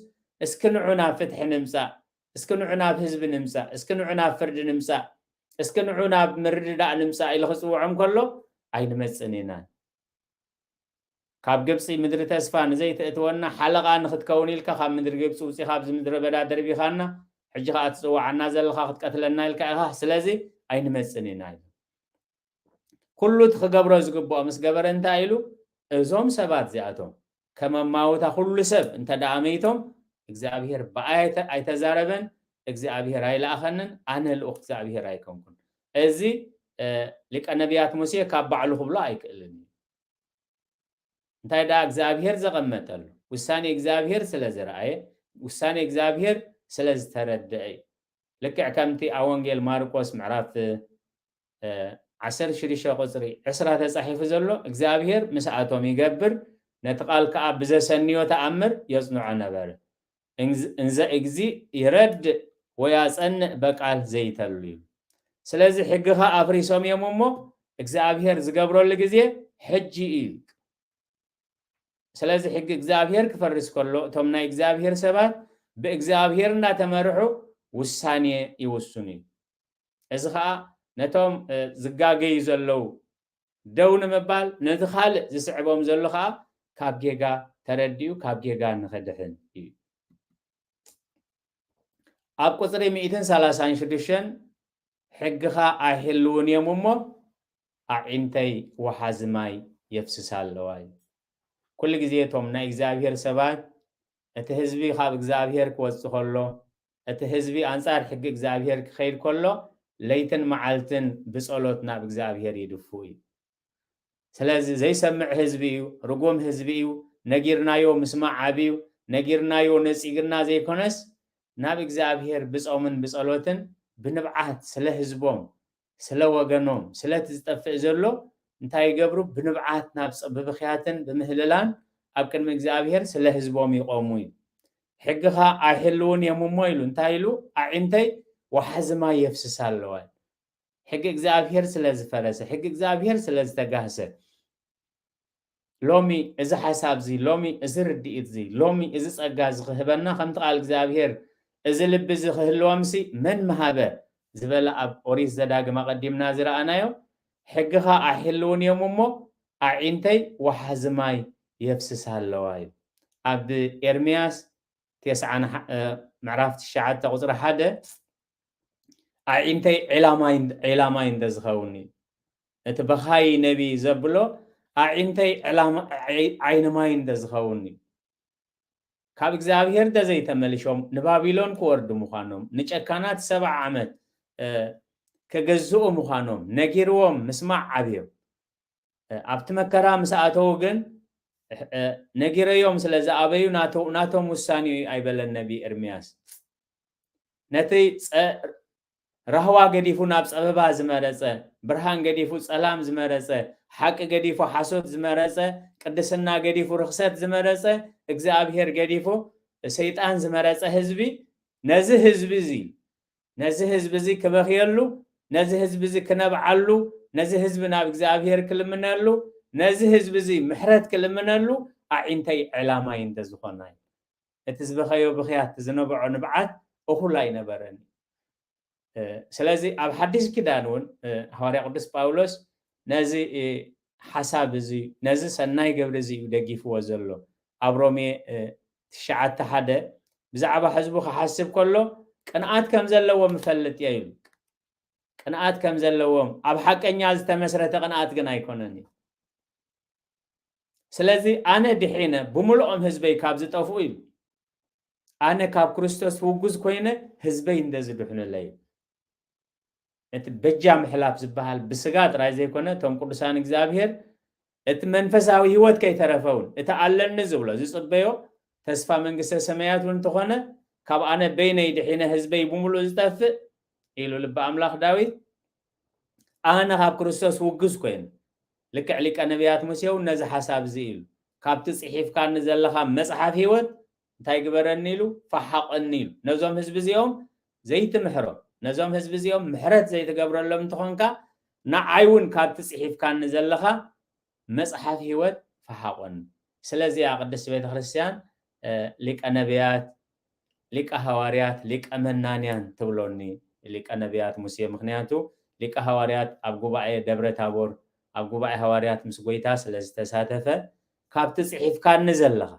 እስከ ንዑና ፍትሕ ንምፃ እስከ ንዑና ህዝብ ንምፃ እስከ ንዑና ፍርድ ንምፃ እስከ ንዑና ምርድዳእ ንምፃ ኢሉ ክፅውዖም ከሎ ኣይንመፅን ካብ ግብፂ ምድሪ ተስፋ ንዘይተእትወና ሓለቓ ንክትከውን ኢልካ ካብ ምድሪ ግብፂ ውፅኢኻ ኣብዚ ምድሪ በዳ ደርቢኻና ሕጂ ከዓ ትፅዋዓና ዘለኻ ክትቀትለና ኢልካ ኢኻ ስለዚ ኣይንመፅን ኢና ኢሉ ኩሉ ትክገብሮ ዝግብኦ ምስ ገበረ እንታይ ኢሉ እዞም ሰባት እዚኣቶም ከመማውታ ኩሉ ሰብ እንተ ደኣ መይቶም እግዚአብሔር በአይተ አይተዛረበን እግዚአብሔር አይላኸንን አነ ልኡኽ እግዚአብሔር አይኮንኩን እዚ ሊቀ ነቢያት ሙሴ ካብ ባዕሉ ክብሎ አይክእልን እንታይ ዳ እግዚአብሔር ዘቀመጠሉ ውሳኔ እግዚአብሔር ስለዝረአየ ውሳኔ እግዚአብሔር ስለዝተረድአ ልክዕ ከምቲ ኣብ ወንጌል ማርቆስ ምዕራፍ 16 ቁፅሪ 20 ተጻሒፉ ዘሎ እግዚአብሔር ምስኣቶም ይገብር ነቲ ቃል ከዓ ብዘሰንዮ ተኣምር የጽንዖ ነበረ እንዘ እግዚ ይረድ ወያጸንዕ በቃል ዘይተሉ ስለዚህ ሕግኻ ኣፍሪሶም እዮም እሞ እግዚአብሔር ዝገብረሉ ጊዜ ሕጂ እዩ ስለዚህ ሕግ እግዚአብሔር ክፈርስ ከሎ እቶም ናይ እግዚአብሔር ሰባት بإግዚአብሔርና ተመርሑ ውሳኔ ይውስኑ እዚ ከዓ ነቶም ዝጋገዩ ዘለው ደው ንምባል ነቲ ካልእ ዝስዕቦም ዘሎ ከዓ ካብ ጌጋ ተረዲኡ ካብ ጌጋ ንኸድሕን እዩ ኣብ ቁፅሪ 136 ሕግኻ ኣይህልውን እዮም እሞ ኣዒንተይ ወሓዚ ማይ የፍስሳ ኣለዋ እዩ ኩሉ ግዜ እቶም ናይ እግዚኣብሔር ሰባት እቲ ህዝቢ ካብ እግዚኣብሔር ክወፅእ ከሎ እቲ ህዝቢ ኣንጻር ሕጊ እግዚኣብሔር ክኸይድ ከሎ ለይትን መዓልትን ብጸሎት ናብ እግዚኣብሔር ይድፉ እዩ ስለዚ ዘይሰምዕ ህዝቢ እዩ ርጉም ህዝቢ እዩ ነጊርናዮ ምስማዕ ዓብዩ ነጊርናዮ ነፂግና ዘይኮነስ ናብ እግዚኣብሔር ብጾምን ብጸሎትን ብንብዓት ስለ ህዝቦም ስለ ወገኖም ስለቲ ዝጠፍእ ዘሎ እንታይ ይገብሩ ብንብዓት ናብ ብብኽያትን ብምህልላን ኣብ ቅድሚ እግዚኣብሔር ስለ ህዝቦም ይቆሙ እዩ ሕግኻ ኣይህልውን እዮም እሞ ኢሉ እንታይ ኢሉ ኣዒንተይ ወሓዚ ማይ የፍስሳ ኣለዋ ሕጊ እግዚኣብሔር ስለ ዝፈረሰ ሕጊ እግዚኣብሔር ስለ ዝተጋህሰ ሎሚ እዚ ሓሳብ እዚ ሎሚ እዚ ርድኢት እዚ ሎሚ እዚ ፀጋ ዝክህበና ከምቲ ቃል እግዚኣብሔር እዚ ልቢ እዚ ክህልዎምሲ መን መሃበ ዝበለ ኣብ ኦሪት ዘዳግም ቀዲምና ዝረኣናዮ ሕግኻ ኣይህልውን እዮም እሞ ኣዒንተይ ወሓዚ ማይ የፍስሳ ኣለዋ እዩ ኣብ ኤርምያስ ምዕራፍ 9 ቁፅሪ 1 ኣዒንተይ ዒላማይ እንተዝኸውን እዩ እቲ በኻይ ነቢ ዘብሎ ኣዒንተይ ዓይኒ ማይ እንተዝኸውን እዩ ካብ እግዚኣብሔር ተዘይተመልሾም ንባቢሎን ክወርዱ ምዃኖም ንጨካናት 70 ዓመት ከገዝኡ ምዃኖም ነጊርዎም ምስማዕ ዓብዮም ኣብቲ መከራ ምስ ኣተው ግን ነጊረዮም ስለ ዝኣበዩ ናቶም ውሳኔ ኣይበለን ነቢ ኤርምያስ ነቲ ረህዋ ገዲፉ ናብ ፀበባ ዝመረፀ ብርሃን ገዲፉ ፀላም ዝመረፀ ሓቂ ገዲፉ ሓሶት ዝመረፀ ቅድስና ገዲፉ ርክሰት ዝመረፀ እግዚኣብሔር ገዲፉ ሰይጣን ዝመረፀ ህዝቢ ነዚ ህዝቢ እዚ ክበኽየሉ ነዚ ህዝቢ እዚ ክነብዓሉ ነዚ ህዝቢ ናብ እግዚኣብሔር ክልምነሉ ነዚ ህዝቢ እዚ ምሕረት ክልምነሉ ኣዒንተይ ዕላማይ እንተዝኾና እቲ ዝበኸዮ ብኽያት ዝነበዖ ንብዓት እኹል ኣይነበረን ስለዚ ኣብ ሓድሽ ኪዳን እውን ሐዋርያ ቅዱስ ጳውሎስ ነዚ ሓሳብ እዚ ነዚ ሰናይ ገብሪ እዚ ደጊፍዎ ዘሎ ኣብ ሮሜ 9:1 ብዛዕባ ህዝቡ ክሓስብ ከሎ ቅንዓት ከም ዘለዎም ይፈልጥ እየ ኢሉ ቅንዓት ከም ዘለዎም ኣብ ሓቀኛ ዝተመስረተ ቅንዓት ግን ኣይኮነን እዩ ስለዚ ኣነ ድሒነ ብምልኦም ህዝበይ ካብ ዝጠፍኡ ኢሉ ኣነ ካብ ክርስቶስ ውጉዝ ኮይነ ህዝበይ እንደዝድሕኑለይ እቲ በጃ ምሕላፍ ዝበሃል ብስጋ ጥራይ ዘይኮነ እቶም ቅዱሳን እግዚኣብሔር እቲ መንፈሳዊ ህይወት ከይተረፈውን እቲ ኣለኒ ዝብሎ ዝፅበዮ ተስፋ መንግስተ ሰማያት እውን እንተኾነ ካብ ኣነ በይነይ ድሒነ ህዝበይ ብምሉእ ዝጠፍእ ኢሉ ልቢ ኣምላኽ ዳዊት ኣነ ካብ ክርስቶስ ውግዝ ኮይነ ልክዕ ሊቀ ነቢያት ሙሴ እውን ነዚ ሓሳብ እዚ ኢሉ ካብቲ ፅሒፍካኒ ዘለካ መፅሓፍ ህይወት እንታይ ግበረኒ ኢሉ ፈሓቐኒ ኢሉ ነዞም ህዝቢ እዚኦም ዘይትምሕሮም ነዞም ህዝቢ እዚኦም ምሕረት ዘይትገብረሎም እንትኾንካ ንዓይ እውን ካብቲ ፅሒፍካኒ ዘለካ መፅሓፍ ህይወት ፈሓቆኒ ስለዚ ቅድስት ቤተ ክርስቲያን ሊቀ ነቢያት ሊቀ ሃዋርያት ሊቀ መናንያን ትብሎኒ ሊቀ ነቢያት ሙሴ ምክንያቱ ሊቀ ሃዋርያት ኣብ ጉባኤ ደብረ ታቦር ኣብ ጉባኤ ሃዋርያት ምስ ጎይታ ስለ ዝተሳተፈ ካብቲ ፅሒፍካኒ ዘለካ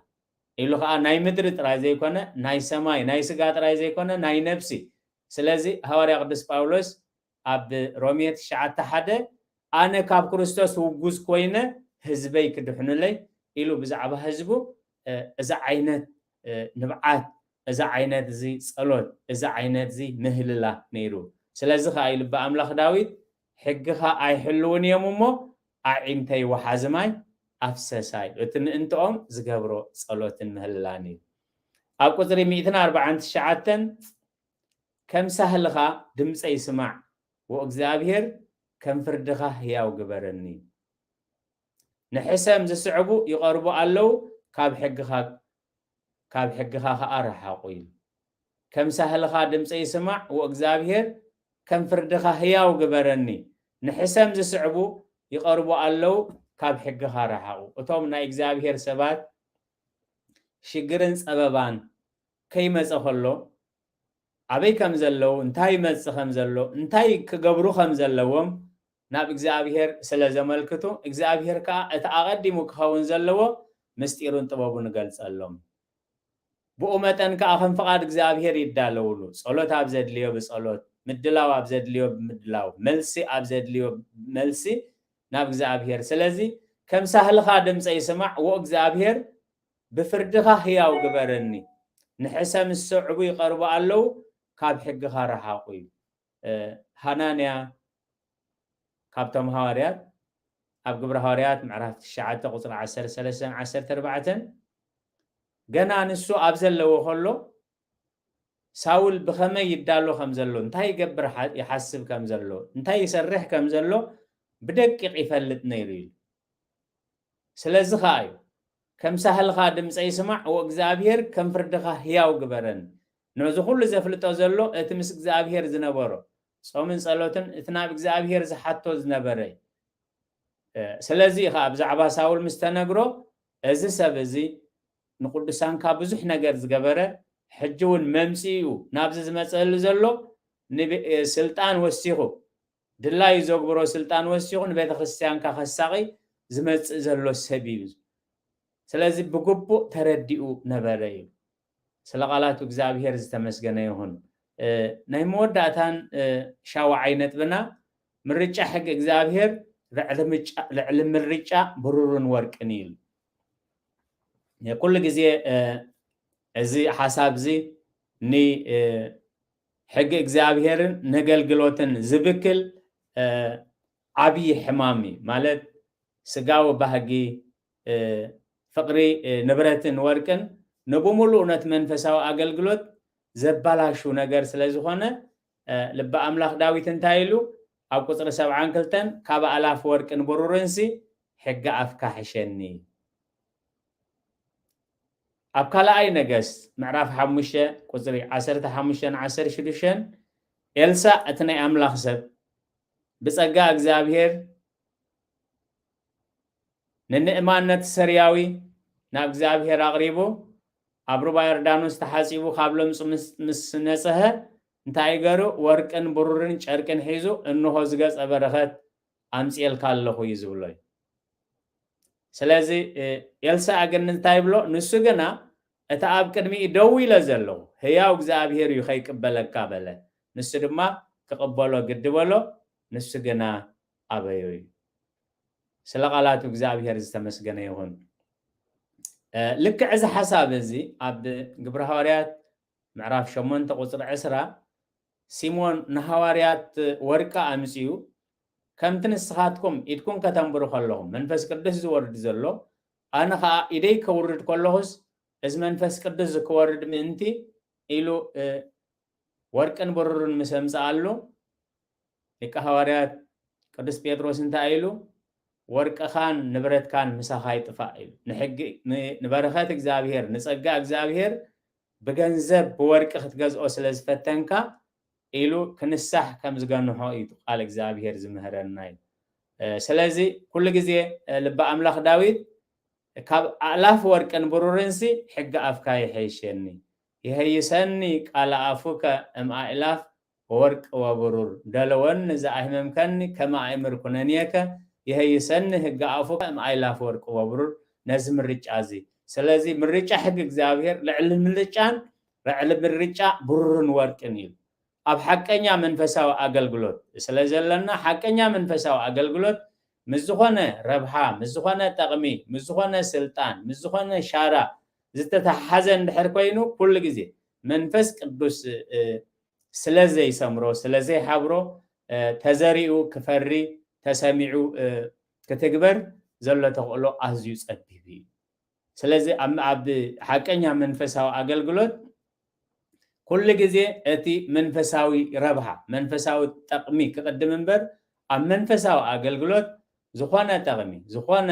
ኢሉ ከዓ ናይ ምድሪ ጥራይ ዘይኮነ ናይ ሰማይ ናይ ስጋ ጥራይ ዘይኮነ ናይ ነፍሲ ስለዚ ሐዋርያ ቅዱስ ጳውሎስ ኣብ ሮሜ 9:1 ኣነ ካብ ክርስቶስ ውጉዝ ኮይነ ህዝበይ ክድሕኑለይ ኢሉ ብዛዕባ ህዝቡ እዚ ዓይነት ንብዓት እዚ ዓይነት እዚ ጸሎት እዚ ዓይነት እዚ ምህልላ ነይሩ ስለዚ ከዓ ኢሉ ብኣምላኽ ዳዊት ሕግኻ ኣይሕልውን እዮም እሞ ኣዒንተይ ወሓዚ ማይ ኣፍሰሳ ኢሉ እቲ ምእንትኦም ዝገብሮ ጸሎትን ምህልላን እዩ ኣብ ቁፅሪ 149 ከም ሳህልኻ ድምፀይ ስማዕ ወእግዚአብሔር ከም ፍርድኻ ህያው ግበረኒ ንሕሰም ዝስዕቡ ይቐርቡ ኣለው ካብ ሕግኻ ከዓ ረሓቑ ኢሉ ከም ሳህልኻ ድምፀይ ስማዕ ወእግዚአብሔር ከም ፍርድኻ ህያው ግበረኒ ንሕሰም ዝስዕቡ ይቐርቡ ኣለው ካብ ሕግኻ ረሓቑ እቶም ናይ እግዚኣብሔር ሰባት ሽግርን ፀበባን ከይመጽእ ከሎ ኣበይ ከም ዘለዉ እንታይ መጽእ ከም ዘሎ እንታይ ክገብሩ ከም ዘለዎም ናብ እግዚኣብሔር ስለ ዘመልክቱ እግዚኣብሔር ከዓ እቲ ኣቐዲሙ ክኸውን ዘለዎ ምስጢሩን ጥበቡን ገልጸሎም ብኡ መጠን ከዓ ከም ፍቓድ እግዚኣብሔር ይዳለውሉ ጸሎት ኣብ ዘድልዮ ብጸሎት ምድላው ኣብ ዘድልዮ ብምድላው መልሲ ኣብ ዘድልዮ መልሲ ናብ እግዚኣብሔር ስለዚ ከም ሳህልኻ ድምፀ ይስማዕ ወ እግዚኣብሔር ብፍርድኻ ህያው ግበረኒ ንሕሰ ምስ ሰዕቡ ይቐርቡ ኣለዉ ካብ ሕግኻ ረሓቑ እዩ ሃናንያ ካብቶም ሃዋርያት ኣብ ግብረ ሃዋርያት ምዕራፍ 9 ቁፅሪ 13-14 ገና ንሱ ኣብ ዘለዎ ከሎ ሳውል ብኸመይ ይዳሎ ከም ዘሎ እንታይ ይገብር ይሓስብ ከም ዘሎ እንታይ ይሰርሕ ከም ዘሎ ብደቂቕ ይፈልጥ ነይሩ እዩ ስለዚ ከዓ እዩ ከም ሳህልኻ ድምፀ ይስማዕ ወእግዚኣብሔር ከም ፍርድኻ ህያው ግበረን ነዚ ኩሉ ዘፍልጦ ዘሎ እቲ ምስ እግዚኣብሔር ዝነበሮ ጾምን ጸሎትን እቲ ናብ እግዚኣብሔር ዝሓቶ ዝነበረ ስለዚ ከዓ ብዛዕባ ሳውል ምስ ተነግሮ እዚ ሰብ እዚ ንቅዱሳን ካብ ብዙሕ ነገር ዝገበረ ሕጂ እውን መምፂኡ ናብዚ ዝመፀሉ ዘሎ ስልጣን ወሲኹ ድላይ ዘግብሮ ስልጣን ወሲኹ ንቤተ ክርስቲያንካ ከሳቂ ዝመፅእ ዘሎ ሰብ እዩ ስለዚ ብግቡእ ተረዲኡ ነበረ እዩ ስለ ቃላቱ እግዚኣብሔር ዝተመስገነ ይሁን ናይ መወዳእታን ሻውዓይ ነጥብና ምርጫ ሕጊ እግዚኣብሔር ልዕሊ ምርጫ ብሩርን ወርቅን እዩ ኩሉ ግዜ እዚ ሓሳብ እዚ ንሕጊ እግዚኣብሔርን ነገልግሎትን ዝብክል ዓብይ ሕማም እዩ ማለት ስጋዊ ባህጊ ፍቅሪ ንብረትን ወርቅን ንብሙሉእ እውነት መንፈሳዊ ኣገልግሎት ዘባላሹ ነገር ስለ ዝኾነ ልበ ኣምላኽ ዳዊት እንታይ ኢሉ ኣብ ቁፅሪ 72 ካብ ኣላፍ ወርቅን ብሩርንሲ ሕጊ ኣፍካ ሕሸኒ ኣብ ካልኣይ ነገስት ምዕራፍ 5 ቁፅሪ 15-16 ኤልሳዕ እቲ ናይ ኣምላኽ ሰብ ብጸጋ እግዚኣብሔር ንንእማነት ሰሪያዊ ናብ እግዚኣብሔር ኣቕሪቡ ኣብ ሩባ ዮርዳኖስ ተሓፂቡ ካብ ለምፁ ምስ ነፅሀ እንታይ ገሩ ወርቅን ብሩርን ጨርቅን ሒዙ እንሆ ዝገፀ በረኸት ኣምፂልካ ኣለኹ እዩ ዝብሎ እዩ ስለዚ ኤልሳዕ ግን እንታይ ብሎ ንሱ ግና እቲ ኣብ ቅድሚኡ ደው ኢለ ዘለኹ ህያው እግዚኣብሔር እዩ ከይቅበለካ በለ ንሱ ድማ ክቕበሎ ግድበሎ ንሱ ግና ኣበዮ እዩ ስለ ቃላቱ እግዚኣብሔር ዝተመስገነ ይሁን ልክዕ እዚ ሓሳብ እዚ ኣብ ግብረ ሃዋርያት ምዕራፍ 8 ቁፅሪ 20 ሲሞን ንሃዋርያት ወርቃ ኣምፅኡ ከምቲ ንስኻትኩም ኢድኩም ከተንብሩ ከለኹም መንፈስ ቅዱስ ዝወርድ ዘሎ ኣነ ከዓ ኢደይ ከውርድ ከለኹስ እዚ መንፈስ ቅዱስ ዝክወርድ ምእንቲ ኢሉ ወርቅን ብሩርን ምስ ኣምፅኣሉ ሊቀ ሃዋርያት ቅዱስ ጴጥሮስ እንታይ ኢሉ ወርቅኻን ንብረትካን ምሳኻ ይጥፋእ ኢሉ ንሕጊ ንበረኸት እግዚኣብሔር ንጸጋ እግዚኣብሔር ብገንዘብ ብወርቂ ክትገዝኦ ስለ ዝፈተንካ ኢሉ ክንሳሕ ከም ዝገንሖ እዩ ቃል እግዚኣብሔር ዝምህረና እዩ ስለዚ ኩሉ ግዜ ልበ ኣምላኽ ዳዊት ካብ ኣላፍ ወርቅን ብሩርንሲ ሕጊ ኣፍካ ይሕይሸኒ ይህይሰኒ ቃል ኣፉከ እምኣእላፍ ወርቅ ወብሩር ደለወኒ ዝኣህመምከኒ ከማ ኣእምር ኩነንየከ ይህይሰኒ ሕጊ ኣፉከ እምኣእላፍ ወርቅ ወብሩር ነዚ ምርጫ እዚ ስለዚ ምርጫ ሕጊ እግዚኣብሔር ልዕሊ ምርጫን ልዕሊ ምርጫ ብሩርን ወርቅን እዩ ኣብ ሓቀኛ መንፈሳዊ ኣገልግሎት ስለ ዘለና ሓቀኛ መንፈሳዊ ኣገልግሎት ምስ ዝኾነ ረብሓ ምስ ዝኾነ ጠቕሚ ምስ ዝኾነ ስልጣን ምስ ዝኾነ ሻራ ዝተተሓሓዘ እንድሕር ኮይኑ ኩሉ ግዜ መንፈስ ቅዱስ ስለዘይሰምሮ ስለዘይሓብሮ ተዘሪኡ ክፈሪ ተሰሚዑ ክትግበር ዘሎ ተኽእሎ ኣዝዩ ፀቢብ እዩ ስለዚ ኣብ ሓቀኛ መንፈሳዊ ኣገልግሎት ኩሉ ግዜ እቲ መንፈሳዊ ረብሓ መንፈሳዊ ጠቕሚ ክቅድም እምበር ኣብ መንፈሳዊ ኣገልግሎት ዝኾነ ጠቕሚ ዝኾነ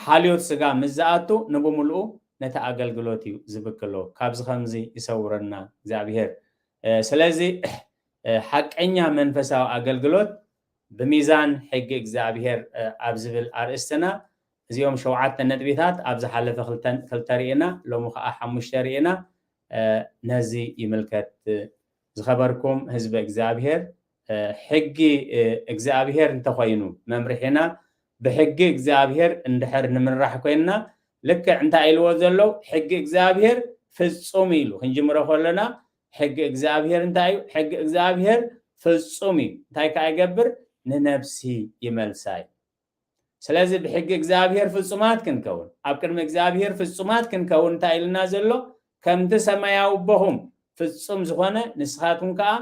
ሓልዮት ስጋ ምስ ዝኣቱ ንብምልኡ ነቲ ኣገልግሎት እዩ ዝብክሎ ካብዚ ከምዚ ይሰውረና እግዚኣብሔር ስለዚ ሓቀኛ መንፈሳዊ ኣገልግሎት ብሚዛን ሕጊ እግዚኣብሔር ኣብ ዝብል ኣርእስትና እዚኦም 7 ነጥቢታት ኣብ ዝሓለፈ ክልተ ርኢና ሎሚ ከዓ 5 ርኢና ነዚ ይምልከት ዝኸበርኩም ህዝቢ እግዚአብሔር ሕጊ እግዚአብሔር እንተኾይኑ መምርሒና ብሕጊ እግዚአብሔር እንድሕር ንምራሕ ኮይንና ልክዕ እንታይ ኢልዎ ዘሎ ሕጊ እግዚአብሔር ፍጹም ኢሉ ክንጅምሮ ከለና ሕጊ እግዚአብሔር እንታይ እዩ ሕጊ እግዚአብሔር ፍጹም እዩ እንታይ ከዓ ይገብር ንነፍሲ ይመልሳይ ስለዚ ብሕጊ እግዚአብሔር ፍጹማት ክንከውን ኣብ ቅድሚ እግዚአብሔር ፍጹማት ክንከውን እንታይ ኢልና ዘሎ ከምቲ ሰማያዊ ቦኹም ፍጹም ዝኾነ ንስኻትኩም ከዓ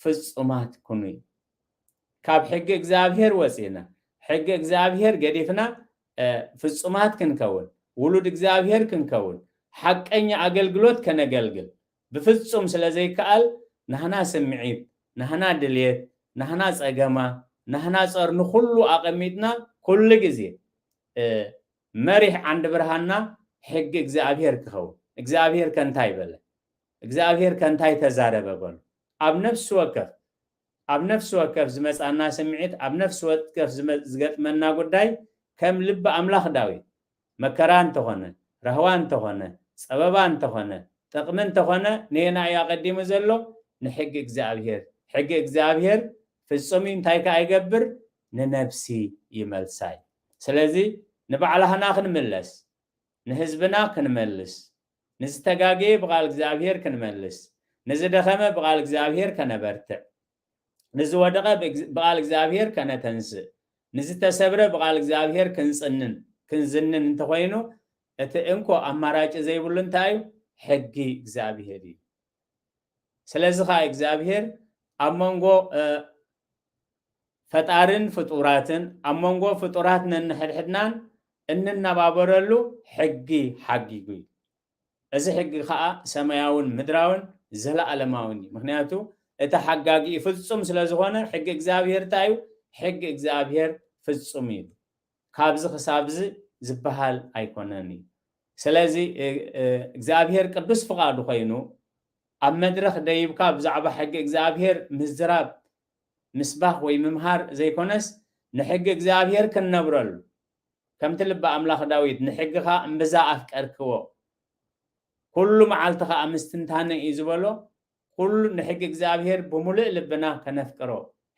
ፍጹማት ኩኑ ካብ ሕጊ እግዚአብሔር ወፂና ሕጊ እግዚአብሔር ገዲፍና ፍጹማት ክንከውን ውሉድ እግዚአብሔር ክንከውን ሓቀኛ አገልግሎት ከነገልግል ብፍጹም ስለዘይከኣል ናህና ስምዒት ናህና ድልየት ናህና ፀገማ ናህና ፀርኒ ኩሉ ኣቐሚጥና ኩሉ ግዜ መሪሕ ዓንዲ ብርሃንና ሕጊ እግዚአብሔር ክኸውን እግዚአብሔር ከንታይ በለ እግዚአብሔር ከንታይ ተዛረበ በሉ ኣብ ነፍሲ ወከፍ ዝመፃና ስምዒት ኣብ ነፍሲ ወከፍ ዝገጥመና ጉዳይ ከም ልቢ ኣምላኽ ዳዊት መከራ እንተኾነ ረህዋ እንተኾነ ፀበባ እንተኾነ ጥቕሚ እንተኾነ ንና እዩ ኣቐዲሙ ዘሎ ንሕጊ እግዚአብሔር ሕጊ እግዚአብሔር ፍጹም እንታይ ከዓ ይገብር ንነፍሲ ይመልሳይ ስለዚ ንባዕላህና ክንምለስ ንህዝብና ክንመልስ ንዝተጋገየ ብቓል እግዚአብሔር ክንመልስ ንዝደኸመ ብቓል እግዚአብሔር ከነበርትዕ ንዝወደቐ ብቓል እግዚአብሔር ከነተንስእ ንዝተሰብረ ብቓል እግዚአብሔር ክንዝንን እንተኾይኑ እቲ እንኮ ኣማራጭ ዘይብሉ እንታይ እዩ ሕጊ እግዚአብሔር እዩ ስለዚ ከዓ እግዚአብሔር ኣብ መንጎ ፈጣርን ፍጡራትን ኣብ መንጎ ፍጡራት ነንሕድሕድናን እንናባበረሉ ሕጊ ሓጊጉ እዩ እዚ ሕጊ ከዓ ሰማያውን ምድራውን ዘለኣለማውን እዩ ምክንያቱ እቲ ሓጋጊ ፍጹም ስለዝኾነ ሕጊ እግዚአብሔር እንታይ እዩ ሕጊ እግዚአብሔር ፍጹም እዩ ካብዚ ክሳብዚ ዝበሃል ኣይኮነን እዩ ስለዚ እግዚአብሔር ቅዱስ ፍቃዱ ኮይኑ ኣብ መድረኽ ደይብካ ብዛዕባ ሕጊ እግዚአብሔር ምዝራብ ምስባኽ ወይ ምምሃር ዘይኮነስ ንሕጊ እግዚአብሔር ክንነብረሉ ከምቲ ልቢ ኣምላኽ ዳዊት ንሕጊኻ እምብዛ ኣፍቀርክዎ ኩሉ መዓልቲ ከዓ ምስትንታነ እዩ ዝበሎ ኩሉ ንሕጊ እግዚአብሔር ብምሉእ ልብና ከነፍቅሮ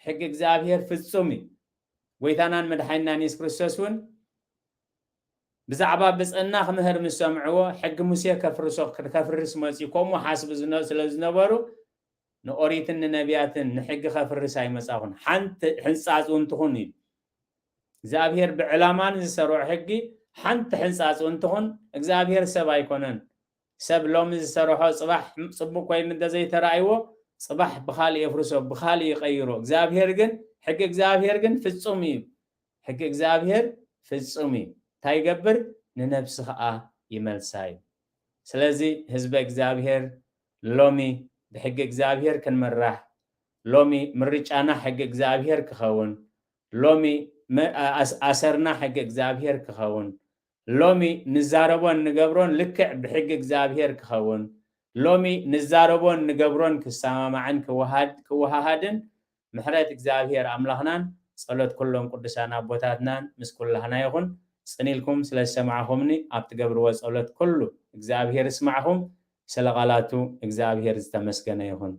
ሕጊ እግዚአብሔር ፍጹም እዩ ጎይታናን መድሓኒናን ኢየሱስ ክርስቶስ እውን ብዛዕባ ብፅና ክምህር ምስ ሰምዕዎ ሕጊ ሙሴ ከፍርስ መፂኡ ከምኡ ሓስቡ ስለዝነበሩ ንኦሪትን ንነቢያትን ንሕጊ ከፍርስ ኣይመፃኹን ሓንቲ ሕንፃፅ እውን ትኹን እዩ እግዚአብሔር ብዕላማን ዝሰርዖ ሕጊ ሓንቲ ሕንፃፅ እውን ትኹን እግዚአብሔር ሰብ ኣይኮነን ሰብ ሎሚ ዝሰርሖ ፅባሕ ፅቡቅ ኮይኑ እንተዘይተረኣይዎ ፅባሕ ብካሊእ የፍርሶ ብካሊእ ይቀይሮ እግዚአብሔር ግን ሕጊ እግዚአብሔር ግን ፍጹም እዩ ሕጊ እግዚአብሔር ፍጹም እዩ እንታይ ይገብር ንነፍሲ ከዓ ይመልሳ እዩ ስለዚ ህዝቢ እግዚአብሔር ሎሚ ብሕጊ እግዚአብሔር ክንምራሕ ሎሚ ምርጫና ሕጊ እግዚአብሔር ክኸውን ሎሚ ኣሰርና ሕጊ እግዚአብሔር ክኸውን ሎሚ ንዛረቦን ንገብሮን ልክዕ ብሕጊ እግዚአብሔር ክኸውን ሎሚ ንዛረቦን ንገብሮን ክሰማማዕን ክወሃሃድን ምሕረት እግዚአብሔር ኣምላኽናን ጸሎት ኩሎም ቅዱሳን ኣቦታትናን ምስ ኩላህና ይኹን ጽኒልኩም ስለ ዝሰማዕኹምኒ ኣብ ትገብርዎ ጸሎት ኩሉ እግዚአብሔር ይስማዕኹም ስለ ቃላቱ እግዚአብሔር ዝተመስገነ ይኹን